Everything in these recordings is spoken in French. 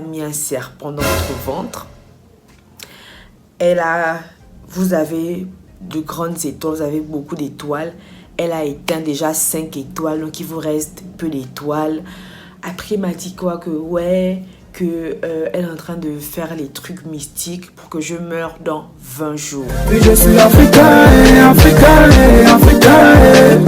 mis un serpent dans votre ventre. Vous avez de grandes étoiles, vous avez beaucoup d'étoiles. Elle a éteint déjà 5 étoiles, donc il vous reste peu d'étoiles. Après, il m'a dit quoi que ouais, que elle est en train de faire les trucs mystiques pour que je meure dans 20 jours. Et je suis africain, africain, africain.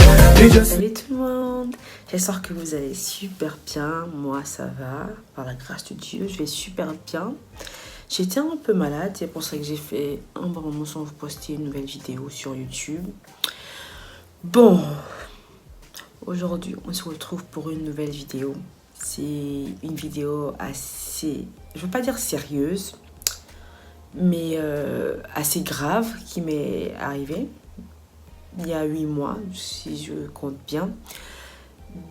Salut tout le monde, j'espère que vous allez super bien. Moi ça va, par la grâce de Dieu, je vais super bien. J'étais un peu malade, c'est pour ça que j'ai fait un bon moment sans vous poster une nouvelle vidéo sur YouTube. Bon, aujourd'hui on se retrouve pour une nouvelle vidéo. C'est une vidéo assez, je veux pas dire sérieuse, mais assez grave qui m'est arrivée il y a 8 mois, si je compte bien.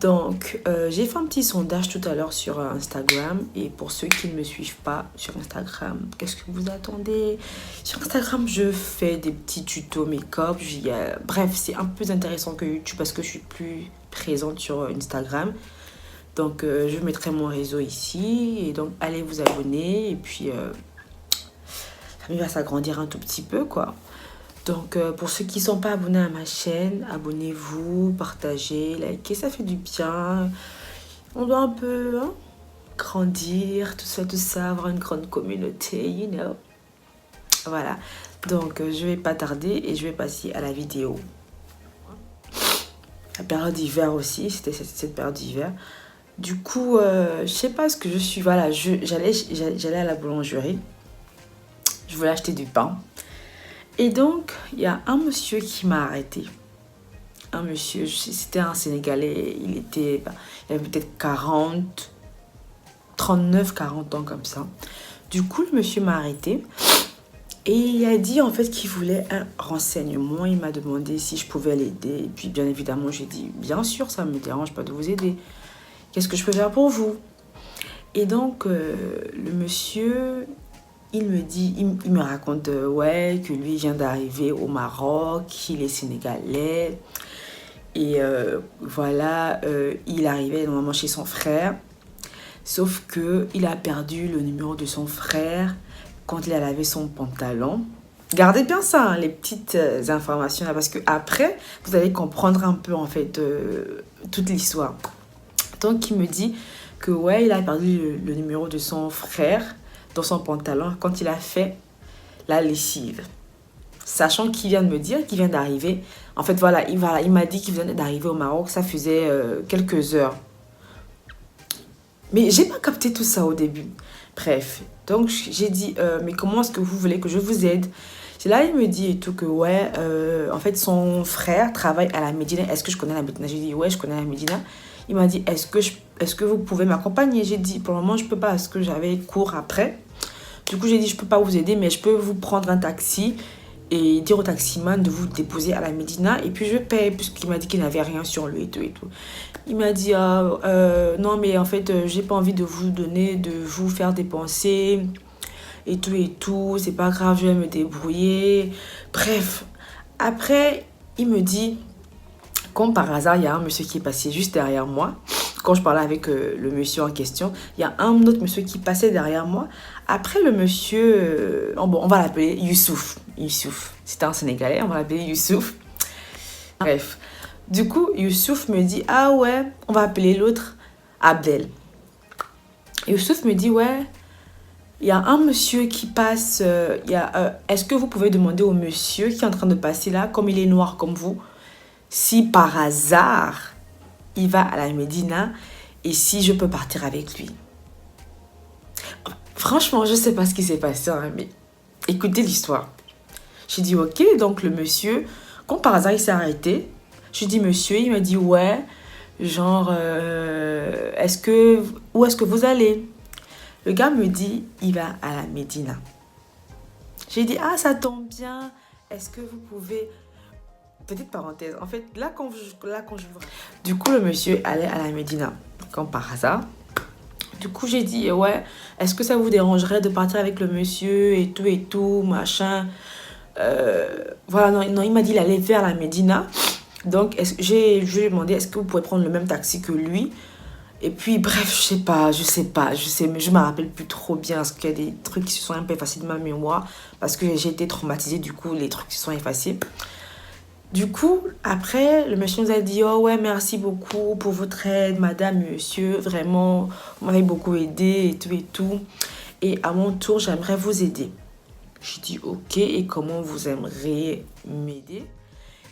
Donc, j'ai fait un petit sondage tout à l'heure sur Instagram. Et pour ceux qui ne me suivent pas sur Instagram, qu'est-ce que vous attendez? Sur Instagram, je fais des petits tutos make-up. Bref, c'est un peu plus intéressant que YouTube parce que je suis plus présente sur Instagram. Donc, je mettrai mon réseau ici. Et donc, allez vous abonner. Et puis, ça va s'agrandir un tout petit peu, quoi. Donc, pour ceux qui ne sont pas abonnés à ma chaîne, abonnez-vous, partagez, likez, ça fait du bien. On doit un peu grandir, tout ça, avoir une grande communauté, you know. Voilà, donc je vais pas tarder et je vais passer à la vidéo. La période d'hiver aussi, c'était cette période d'hiver. Du coup, je sais pas ce que je suis, voilà, j'allais à la boulangerie. Je voulais acheter du pain. Et donc, il y a un monsieur qui m'a arrêté. Un monsieur, c'était un Sénégalais, il avait peut-être 39, 40 ans comme ça. Du coup, le monsieur m'a arrêté et il a dit en fait qu'il voulait un renseignement. Il m'a demandé si je pouvais l'aider. Et puis, bien évidemment, j'ai dit, bien sûr, ça ne me dérange pas de vous aider. Qu'est-ce que je peux faire pour vous? Et donc, le monsieur... Il me raconte ouais, que lui vient d'arriver au Maroc, qu'il est sénégalais. Et voilà, il arrivait normalement chez son frère. Sauf qu'il a perdu le numéro de son frère quand il a lavé son pantalon. Gardez bien ça, hein, les petites informations là, parce que après vous allez comprendre un peu en fait toute l'histoire. Donc il me dit que ouais, il a perdu le numéro de son frère dans son pantalon quand il a fait la lessive. Sachant qu'il vient de me dire qu'il vient d'arriver. En fait, voilà, il m'a dit qu'il venait d'arriver au Maroc. Ça faisait quelques heures. Mais j'ai pas capté tout ça au début. Bref, donc j'ai dit, mais comment est-ce que vous voulez que je vous aide? C'est là il me dit et tout que ouais, en fait, son frère travaille à la Médina. Est-ce que je connais la Médina? J'ai dit, ouais, je connais la Médina. Il m'a dit, est-ce que vous pouvez m'accompagner? J'ai dit, pour le moment, je peux pas parce que j'avais cours après. Du coup, j'ai dit, je peux pas vous aider, mais je peux vous prendre un taxi et dire au taximan de vous déposer à la Médina. Et puis, je paye, puisqu'il m'a dit qu'il n'avait rien sur lui et tout et tout. Il m'a dit, non, mais en fait, j'ai pas envie de vous faire dépenser et tout. C'est pas grave, je vais me débrouiller. Bref, après, il me dit... Comme par hasard, il y a un monsieur qui est passé juste derrière moi. Quand je parlais avec le monsieur en question, il y a un autre monsieur qui passait derrière moi. Après, le monsieur, on va l'appeler Youssouf. Youssouf, c'était un Sénégalais, on va l'appeler Youssouf. Bref, du coup, Youssouf me dit, ah ouais, on va appeler l'autre Abdel. Youssouf me dit, ouais, il y a un monsieur qui passe, est-ce que vous pouvez demander au monsieur qui est en train de passer là, comme il est noir comme vous, si par hasard, il va à la Médina et si je peux partir avec lui. Franchement, je ne sais pas ce qui s'est passé, hein, mais écoutez l'histoire. J'ai dit, ok, donc le monsieur, comme par hasard, il s'est arrêté. J'ai dit, monsieur, il m'a dit, ouais, genre, où est-ce que vous allez? Le gars me dit, il va à la Médina. J'ai dit, ah, ça tombe bien, est-ce que vous pouvez... Petite parenthèse, en fait, là quand je vous... Du coup, le monsieur allait à la Médina, comme par hasard. Du coup, j'ai dit, ouais, est-ce que ça vous dérangerait de partir avec le monsieur et tout, machin. Voilà, non, il m'a dit qu'il allait vers la Médina. Donc, je lui ai demandé, est-ce que vous pouvez prendre le même taxi que lui? Et puis, bref, je me rappelle plus trop bien, parce qu'il y a des trucs qui se sont un peu effacés de ma mémoire, parce que j'ai été traumatisée, du coup, les trucs se sont effacés. Du coup, après, le monsieur nous a dit, oh ouais, merci beaucoup pour votre aide, madame, monsieur, vraiment, vous m'avez beaucoup aidé et tout et tout. Et à mon tour, j'aimerais vous aider. Je dis, ok, et comment vous aimeriez m'aider?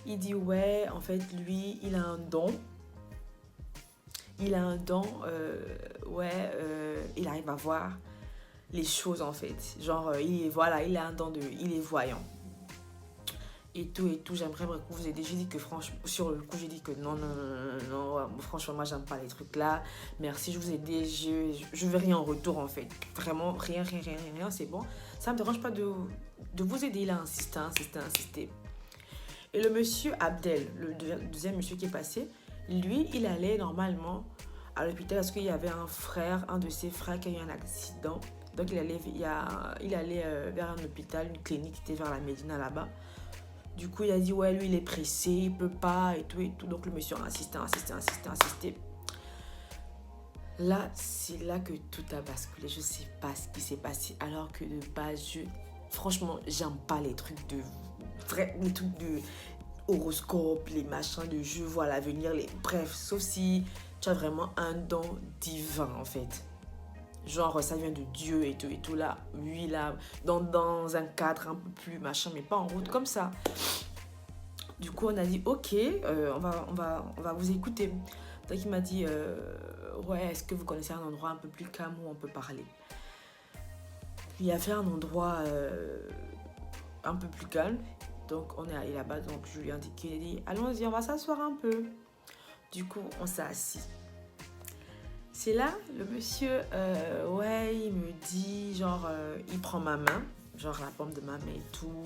Il dit, ouais, en fait, lui, il a un don. Il a un don, il arrive à voir les choses, en fait. Genre, il a un don il est voyant. Et tout, j'aimerais beaucoup vous aider. J'ai dit que franchement, sur le coup, j'ai dit que non, franchement, moi, j'aime pas les trucs là. Merci, je vous ai aidé, je veux rien en retour, en fait. Vraiment, rien, c'est bon. Ça me dérange pas de vous aider. Il a insisté. Et le monsieur Abdel, le deuxième monsieur qui est passé, lui, il allait normalement à l'hôpital parce qu'il y avait un de ses frères qui a eu un accident. Donc, il allait vers un hôpital, une clinique qui était vers la Médina là-bas. Du coup, il a dit, ouais, lui, il est pressé, il peut pas, et tout. Donc, le monsieur a insisté. Là, c'est là que tout a basculé. Je sais pas ce qui s'est passé. Alors que de base, franchement, j'aime pas les trucs de horoscope, les machins de je vois l'avenir, bref, sauf si tu as vraiment un don divin, en fait. Genre, ça vient de Dieu et tout là. Oui, là, dans un cadre un peu plus machin, mais pas en route comme ça. Du coup, on a dit, ok, on va vous écouter. Donc, il m'a dit, ouais, est-ce que vous connaissez un endroit un peu plus calme où on peut parler? Il a fait un endroit un peu plus calme. Donc, on est allé là-bas. Donc, je lui ai indiqué, il a dit, allons-y, on va s'asseoir un peu. Du coup, on s'est assis. C'est là, le monsieur, il me dit, genre, il prend ma main, genre la paume de ma main et tout.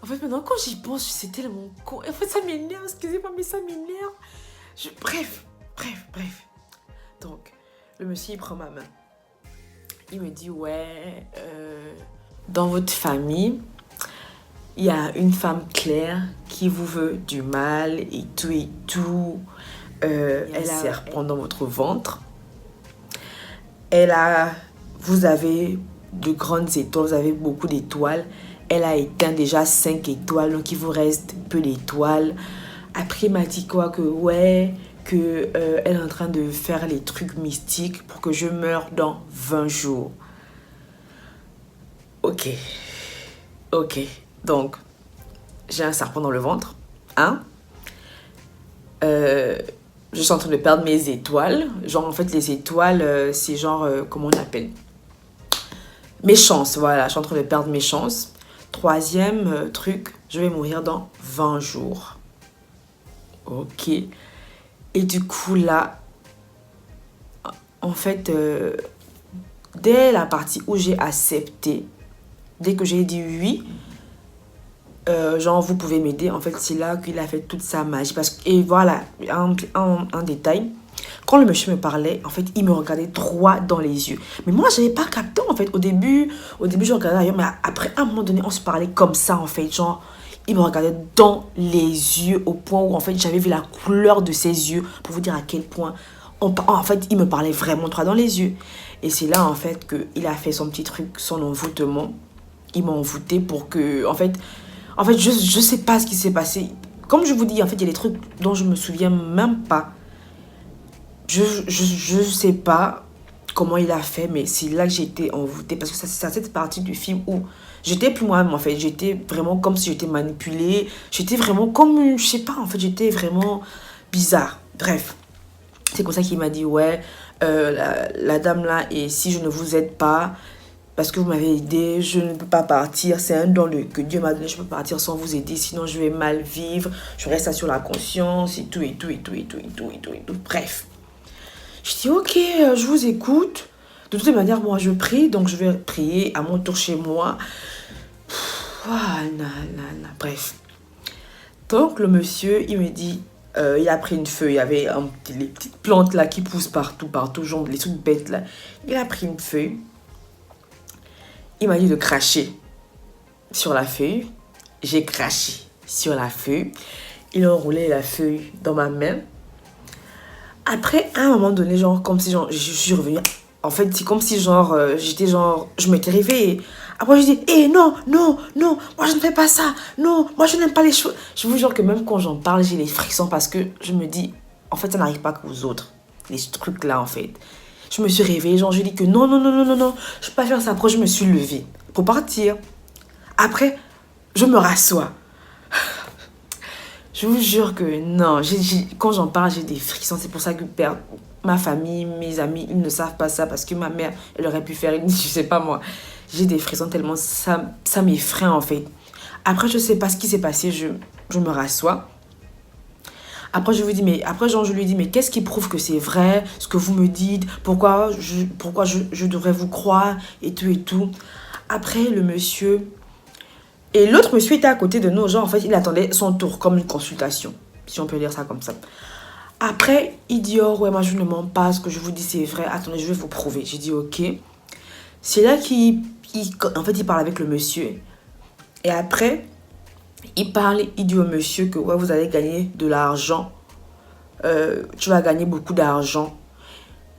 En fait, maintenant, quand j'y pense, c'est tellement con. En fait, ça m'énerve, excusez-moi, mais ça m'énerve. Bref. Donc, le monsieur, il prend ma main. Il me dit, ouais, dans votre famille, il y a une femme claire qui vous veut du mal et tout. Elle sert pendant votre ventre. Vous avez de grandes étoiles, vous avez beaucoup d'étoiles. Elle a éteint déjà 5 étoiles, donc il vous reste peu d'étoiles. Après, il m'a dit quoi elle est en train de faire les trucs mystiques pour que je meure dans 20 jours. Ok. Donc, j'ai un serpent dans le ventre. Je suis en train de perdre mes étoiles. Genre, en fait, les étoiles, c'est genre, comment on appelle? Mes chances, voilà. Je suis en train de perdre mes chances. Troisième truc, je vais mourir dans 20 jours. Ok. Et du coup, là, en fait, dès la partie où j'ai accepté, dès que j'ai dit oui, genre vous pouvez m'aider, en fait c'est là qu'il a fait toute sa magie et voilà un détail, quand le monsieur me parlait, en fait il me regardait droit dans les yeux, mais moi j'avais pas capté en fait au début je regardais ailleurs, mais après à un moment donné on se parlait comme ça en fait, genre il me regardait dans les yeux au point où en fait j'avais vu la couleur de ses yeux pour vous dire à quel point en fait il me parlait vraiment droit dans les yeux. Et c'est là en fait qu'il a fait son petit truc, son envoûtement. Il m'a envoûté pour que en fait, je sais pas ce qui s'est passé. Comme je vous dis, en fait, il y a des trucs dont je me souviens même pas. Je sais pas comment il a fait, mais c'est là que j'ai été envoûtée. Parce que c'est cette partie du film où j'étais plus moi-même, en fait. J'étais vraiment comme si j'étais manipulée. J'étais vraiment comme, je sais pas, en fait, j'étais vraiment bizarre. Bref, c'est comme ça qu'il m'a dit, ouais, la dame là, et si je ne vous aide pas, parce que vous m'avez aidé, je ne peux pas partir. C'est un don que Dieu m'a donné. Je ne peux pas partir sans vous aider. Sinon, je vais mal vivre. Je reste ça sur la conscience et tout. Bref. Je dis, ok, je vous écoute. De toute manière, moi, je prie. Donc, je vais prier à mon tour chez moi. Bref. Donc, le monsieur, il me dit, il a pris une feuille. Il y avait les petites plantes là qui poussent partout. Genre, les trucs bêtes là. Il a pris une feuille. Il m'a dit de cracher sur la feuille. J'ai craché sur la feuille. Il a enroulé la feuille dans ma main. Après, à un moment donné, genre, comme si genre, je suis revenue. En fait, c'est comme si genre, j'étais genre, je m'étais réveillée. Après, je dis, non, non, non, moi je ne fais pas ça. Non, moi je n'aime pas les choses. Je vous jure que même quand j'en parle, j'ai les frissons parce que je me dis, en fait, ça n'arrive pas qu'aux autres. Les trucs là, en fait. Je me suis réveillée, genre, je dis que non, non, non, non, non, non, je peux pas faire ça. Après, je me suis levée pour partir. Après, je me rassois. Je vous jure que non, quand j'en parle, j'ai des frissons. C'est pour ça que ma famille, mes amis, ils ne savent pas ça parce que ma mère, elle aurait pu faire une, je sais pas moi. J'ai des frissons tellement ça m'effraie en fait. Après, je sais pas ce qui s'est passé, je me rassois. Après, je lui dis, mais qu'est-ce qui prouve que c'est vrai, ce que vous me dites, pourquoi je devrais vous croire, et tout, et tout. Après, le monsieur, et l'autre monsieur était à côté de nous, genre en fait il attendait son tour comme une consultation, si on peut dire ça comme ça. Après il dit oh ouais moi je ne mens pas, ce que je vous dis c'est vrai, attendez je vais vous prouver. J'ai dit ok. C'est là en fait il parle avec le monsieur. Et après il dit au monsieur que ouais vous allez gagner de l'argent, tu vas gagner beaucoup d'argent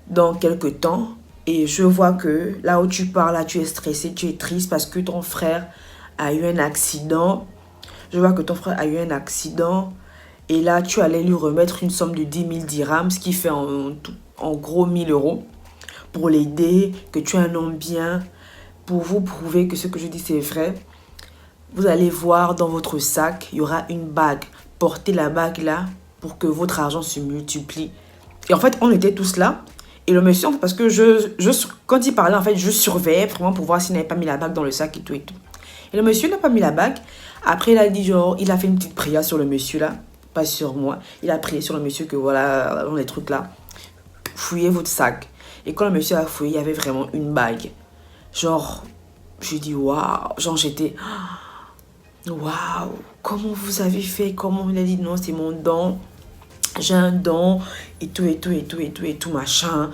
dans quelques temps. Et je vois que là où tu parles, là tu es stressé, tu es triste parce que ton frère a eu un accident. Je vois que ton frère a eu un accident. Et là, tu allais lui remettre une somme de 10 000 dirhams, ce qui fait en gros 1 000 € pour l'aider, que tu es un homme bien, pour vous prouver que ce que je dis c'est vrai. Vous allez voir dans votre sac, il y aura une bague. Portez la bague là pour que votre argent se multiplie. Et en fait, on était tous là. Et le monsieur, parce que quand il parlait, en fait, je surveillais vraiment pour voir s'il n'avait pas mis la bague dans le sac et tout et tout. Et le monsieur n'a pas mis la bague. Après, il a dit genre, il a fait une petite prière sur le monsieur là, pas sur moi. Il a prié sur le monsieur que voilà, dans les trucs là, fouillez votre sac. Et quand le monsieur a fouillé, il y avait vraiment une bague. Genre, j'ai dit waouh, genre j'étais waouh, comment vous avez fait? Comment il a dit non, c'est mon don. J'ai un don et tout, et tout, et tout, et tout, et tout, machin.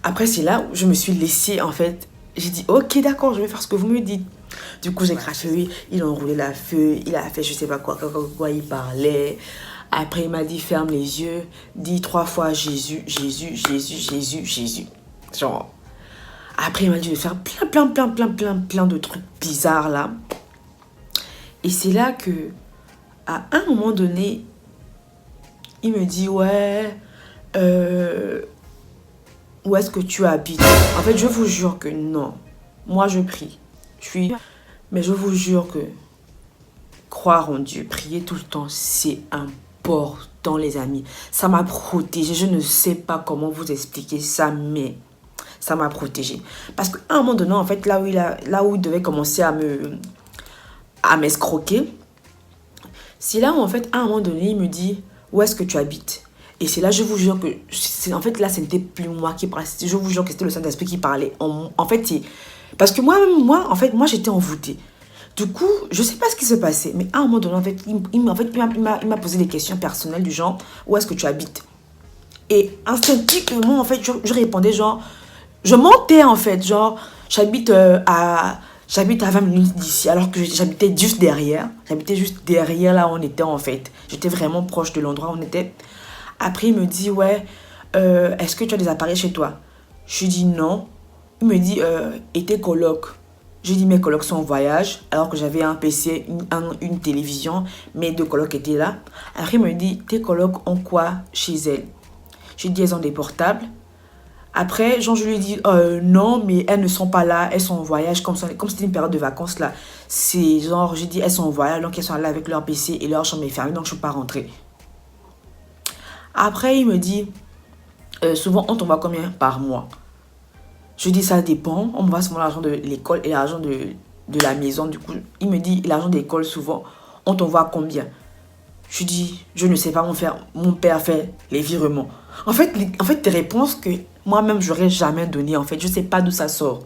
Après, c'est là où je me suis laissée, en fait. J'ai dit, ok, d'accord, je vais faire ce que vous me dites. Du coup, j'ai craché, oui, il a enroulé la feuille, il a fait je sais pas quoi, il parlait. Après, il m'a dit, ferme les yeux, dis 3 fois Jésus, Jésus, Jésus, Jésus, Jésus. Genre, après, il m'a dit de faire plein de trucs bizarres, là. Et c'est là que, à un moment donné, il me dit, ouais, où est-ce que tu habites? En fait, je vous jure que non. Moi, je prie. Mais je vous jure que croire en Dieu, prier tout le temps, c'est important, les amis. Ça m'a protégée. Je ne sais pas comment vous expliquer ça, mais ça m'a protégée. Parce qu'à un moment donné, en fait, là où il devait commencer à m'escroquer, c'est là où, en fait, à un moment donné, il me dit, où est-ce que tu habites? Et c'est là, je vous jure que, en fait, là, ce n'était plus moi qui parlais. Je vous jure que c'était le Saint-Esprit qui parlait. En fait, parce que moi, j'étais envoûtée. Du coup, je ne sais pas ce qui se passait. Mais à un moment donné, en fait, il m'a posé des questions personnelles du genre, où est-ce que tu habites? Et instinctivement, en fait, je répondais genre, je mentais, en fait. Genre, j'habite à 20 minutes d'ici, alors que j'habitais juste derrière. J'habitais juste derrière là où on était, en fait. J'étais vraiment proche de l'endroit où on était. Après, il me dit, ouais, est-ce que tu as des appareils chez toi? Je lui dis non. Il me dit, et tes colocs? Je dis, mes colocs sont en voyage, alors que j'avais un PC, une télévision, mes 2 colocs étaient là. Après, il me dit, tes colocs ont quoi chez elles? Je lui dis, elles ont des portables. Après, genre, je lui dis, non, mais elles ne sont pas là, elles sont en voyage, comme c'était une période de vacances là. C'est genre, je dis, elles sont en voyage, donc elles sont là avec leur PC et leur chambre est fermée, donc je ne peux pas rentrer. Après, il me dit, souvent, on t'envoie combien par mois? Je dis, ça dépend. On me voit souvent l'argent de l'école et l'argent de la maison. Du coup, il me dit, l'argent de l'école, souvent, on t'envoie combien? Je dis, je ne sais pas, mon père fait les virements. En fait, des réponses que moi-même, je n'aurais jamais données. En fait, je ne sais pas d'où ça sort.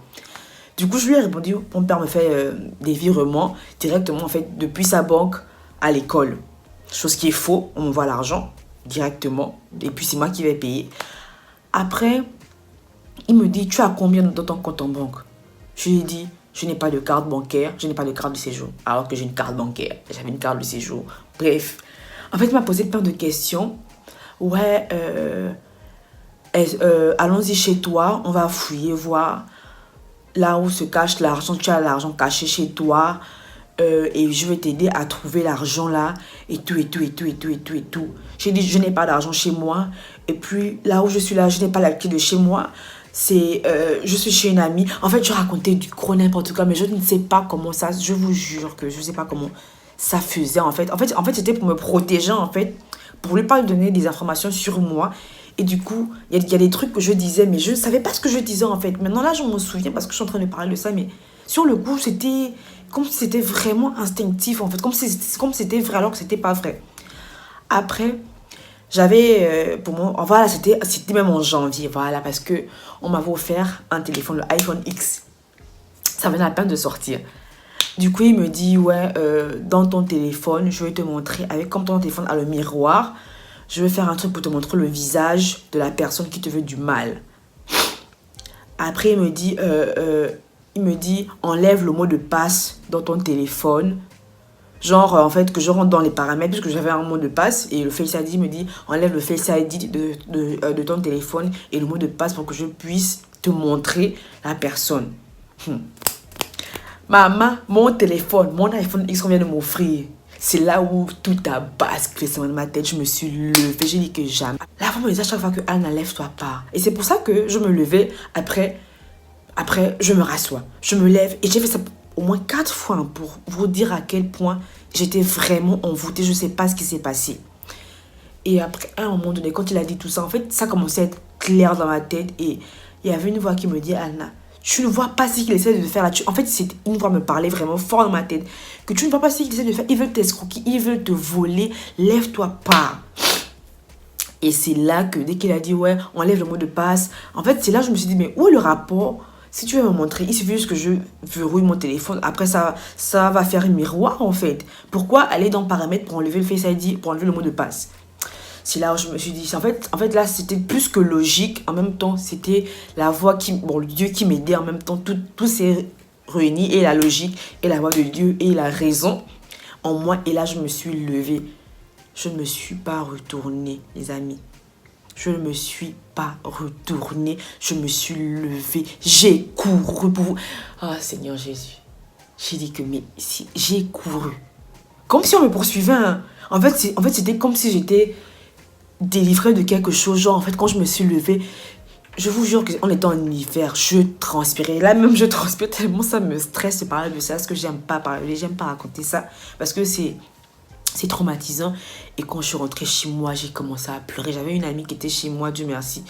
Du coup, je lui ai répondu, mon père me fait des virements directement, en fait, depuis sa banque à l'école. Chose qui est faux, on m'envoie l'argent directement. Et puis, c'est moi qui vais payer. Après, il me dit, tu as combien dans ton compte en banque? Je lui ai dit, je n'ai pas de carte bancaire, je n'ai pas de carte de séjour. Alors que j'ai une carte bancaire, j'avais une carte de séjour. Bref, en fait, il m'a posé plein de questions. Ouais, allons-y chez toi, on va fouiller, voir là où se cache l'argent, tu as l'argent caché chez toi, et je vais t'aider à trouver l'argent là, et tout, et tout, et tout, et tout, et tout, et tout. J'ai dit, je n'ai pas d'argent chez moi, et puis là où je suis là, je n'ai pas la clé de chez moi, je suis chez une amie. En fait, je racontais du gros n'importe quoi, mais je ne sais pas comment ça, je vous jure que je ne sais pas comment ça faisait, en fait. En fait, c'était pour me protéger, en fait, pour ne pas lui donner des informations sur moi. Et du coup, il y a des trucs que je disais, mais je ne savais pas ce que je disais, en fait. Maintenant, là, je m'en souviens parce que je suis en train de parler de ça, mais sur le coup, c'était comme si c'était vraiment instinctif, en fait. Comme si c'était vrai alors que c'était pas vrai. Après, j'avais, pour moi, voilà, c'était même en janvier, voilà, parce que on m'avait offert un téléphone, le iPhone X. Ça venait à peine de sortir. Du coup, il me dit, ouais, dans ton téléphone, je vais te montrer, avec comme ton téléphone a le miroir, je vais faire un truc pour te montrer le visage de la personne qui te veut du mal. Après, il me dit, enlève le mot de passe dans ton téléphone. Genre, en fait, que je rentre dans les paramètres, puisque j'avais un mot de passe, et le Face ID me dit, enlève le Face ID de ton téléphone et le mot de passe pour que je puisse te montrer la personne. Maman, mon téléphone, mon iPhone X qu'on vient de m'offrir, c'est là où tout a basculé dans ma tête. Je me suis levée, j'ai dit que jamais. La femme me disait à chaque fois que Anna, lève-toi pas. Et c'est pour ça que je me levais, après je me rassois. Je me lève et j'ai fait ça au moins 4 fois pour vous dire à quel point j'étais vraiment envoûtée. Je ne sais pas ce qui s'est passé. Et après, à un moment donné, quand il a dit tout ça, en fait, ça commençait à être clair dans ma tête. Et il y avait une voix qui me dit, Anna, tu ne vois pas ce qu'il essaie de faire là. En fait, c'est une voix me parlait vraiment fort dans ma tête. Que tu ne vois pas ce qu'il essaie de faire. Ils veulent t'escroquer, ils veulent te voler. Lève-toi pas. Et c'est là que, dès qu'il a dit, ouais, on enlève le mot de passe. En fait, c'est là que je me suis dit, mais où est le rapport? Si tu veux me montrer, il suffit juste que je verrouille mon téléphone. Après, ça va faire un miroir, en fait. Pourquoi aller dans paramètres pour enlever le Face ID, pour enlever le mot de passe? C'est là où je me suis dit, en fait là, c'était plus que logique. En même temps, c'était la voix le Dieu qui m'aidait. En même temps, tout s'est réuni. Et la logique, et la voix de Dieu, et la raison en moi. Et là, je me suis levée. Je ne me suis pas retournée, les amis. Je ne me suis pas retournée. Je me suis levée. J'ai couru pour vous. Ah, Seigneur Jésus. J'ai dit que, mais si, j'ai couru. Comme si on me poursuivait. Hein. En fait, c'était comme si j'étais délivrée de quelque chose. Genre, en fait, quand je me suis levée, je vous jure qu'en étant en hiver, je transpirais. Là même, je transpire tellement ça me stresse de parler de ça. Parce que j'aime pas parler, j'aime pas raconter ça. Parce que c'est traumatisant. Et quand je suis rentrée chez moi, j'ai commencé à pleurer. J'avais une amie qui était chez moi, Dieu merci.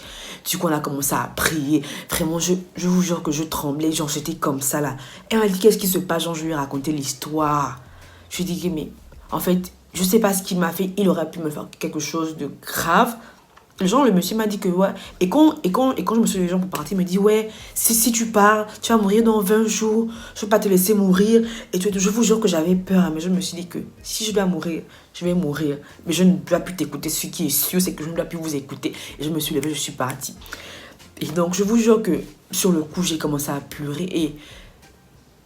Du coup, on a commencé à prier. Vraiment, je vous jure que je tremblais. Genre, j'étais comme ça là. Et elle m'a dit, qu'est-ce qui se passe? Genre, je lui ai raconté l'histoire. Je lui ai dit, mais en fait, je sais pas ce qu'il m'a fait. Il aurait pu me faire quelque chose de grave. Le monsieur m'a dit que ouais. Et quand je me suis levé pour partir, il me dit ouais, si tu pars, tu vas mourir dans 20 jours. Je ne vais pas te laisser mourir. Et je vous jure que j'avais peur. Mais je me suis dit que si je dois mourir, je vais mourir. Mais je ne dois plus t'écouter. Ce qui est sûr, c'est que je ne dois plus vous écouter. Et je me suis levée, je suis partie. Et donc, je vous jure que sur le coup, j'ai commencé à pleurer. Et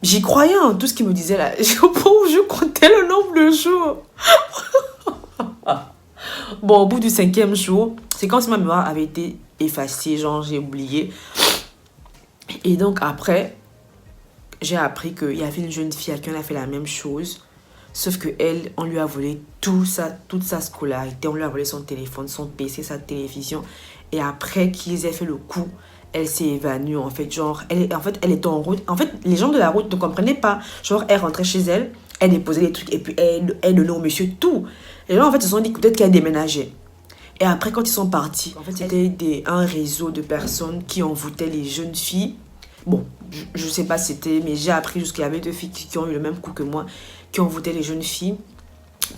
j'y croyais en tout ce qu'il me disait là. Au point où je comptais le nombre de jours. Bon, au bout du 5e jour, c'est comme si ma mémoire avait été effacée, genre j'ai oublié. Et donc après, j'ai appris qu'il y avait une jeune fille à qui on a fait la même chose. Sauf qu'elle, on lui a volé toute sa scolarité. On lui a volé son téléphone, son PC, sa télévision. Et après qu'ils aient fait le coup, elle s'est évanouie en fait. Genre, elle était en route. En fait, les gens de la route ne comprenaient pas. Genre, elle rentrait chez elle, elle déposait les trucs et puis elle donnait au monsieur tout. Les gens en fait se sont dit peut-être qu'elle déménageait. Et après, quand ils sont partis, en fait, c'était un réseau de personnes qui envoûtaient les jeunes filles. Bon, je sais pas si c'était, mais j'ai appris juste qu'il y avait 2 filles qui ont eu le même coup que moi, qui envoûtaient les jeunes filles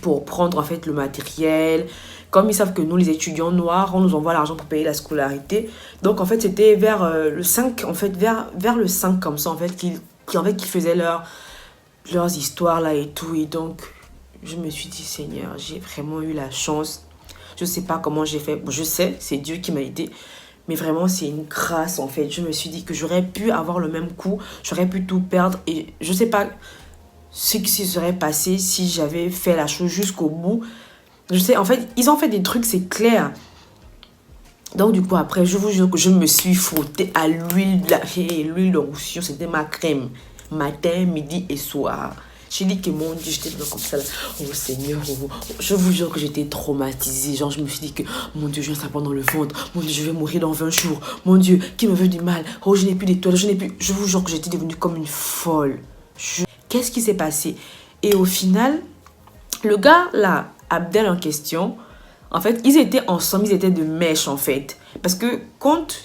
pour prendre en fait le matériel. Comme ils savent que nous, les étudiants noirs, on nous envoie l'argent pour payer la scolarité. Donc, en fait, c'était vers le 5, en fait, vers le 5 comme ça, en fait, qu'ils faisaient leurs histoires là et tout. Et donc, je me suis dit, Seigneur, j'ai vraiment eu la chance. Je sais pas comment j'ai fait. Bon, je sais, c'est Dieu qui m'a aidé. Mais vraiment, c'est une grâce, en fait. Je me suis dit que j'aurais pu avoir le même coup. J'aurais pu tout perdre. Et je sais pas ce qui se serait passé si j'avais fait la chose jusqu'au bout. Je sais, en fait, ils ont fait des trucs, c'est clair. Donc, du coup, après, je vous jure que je me suis frottée à l'huile. L'huile de roussillon, c'était ma crème. Matin, midi et soir. J'ai dit que mon Dieu, j'étais comme ça là. Oh Seigneur, je vous jure que j'étais traumatisée. Genre, je me suis dit que mon Dieu, j'ai un sapin dans le ventre. Mon Dieu, je vais mourir dans 20 jours. Mon Dieu, qui me veut du mal. Oh, je n'ai plus d'étoiles, je n'ai plus. Je vous jure que j'étais devenue comme une folle. Qu'est-ce qui s'est passé? Et au final, le gars là, Abdel en question, en fait, ils étaient ensemble, ils étaient de mèche en fait. Parce que quand,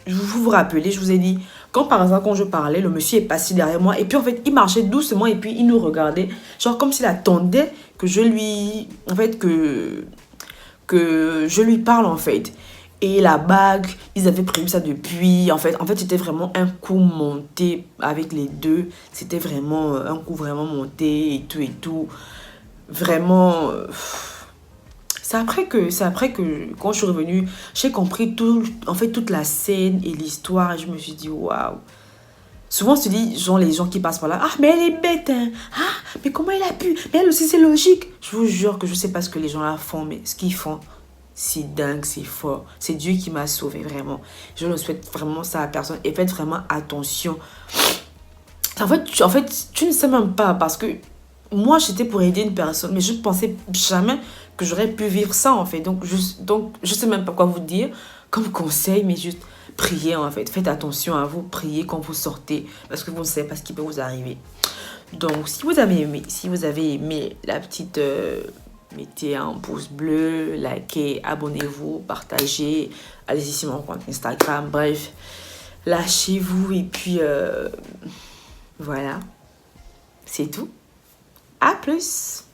vous vous rappelez, je vous ai dit, quand par exemple, quand je parlais, le monsieur est passé derrière moi. Et puis en fait, il marchait doucement et puis il nous regardait. Genre comme s'il attendait que je lui... En fait, que je lui parle en fait. Et la bague, ils avaient prévu ça depuis. En fait c'était vraiment un coup monté avec les deux. C'était vraiment un coup vraiment monté et tout et tout. Vraiment... C'est après que, quand je suis revenue, j'ai compris en fait, toute la scène et l'histoire. Et je me suis dit, waouh. Souvent, on se dit, genre, les gens qui passent par là, ah, mais elle est bête, hein. Ah, mais comment elle a pu? Mais elle aussi, c'est logique. Je vous jure que je sais pas ce que les gens là font, mais ce qu'ils font, c'est dingue, c'est fort. C'est Dieu qui m'a sauvée, vraiment. Je le souhaite vraiment ça à personne. Et faites vraiment attention. En fait, tu ne sais même pas, parce que moi, j'étais pour aider une personne, mais je ne pensais jamais que j'aurais pu vivre ça, en fait. Donc, je sais même pas quoi vous dire comme conseil, mais juste priez, en fait. Faites attention à vous, priez quand vous sortez, parce que vous ne savez pas ce qui peut vous arriver. Donc, si vous avez aimé la petite... mettez un pouce bleu, likez, abonnez-vous, partagez, allez-y sur mon compte Instagram, bref, lâchez-vous et puis voilà, c'est tout. À plus!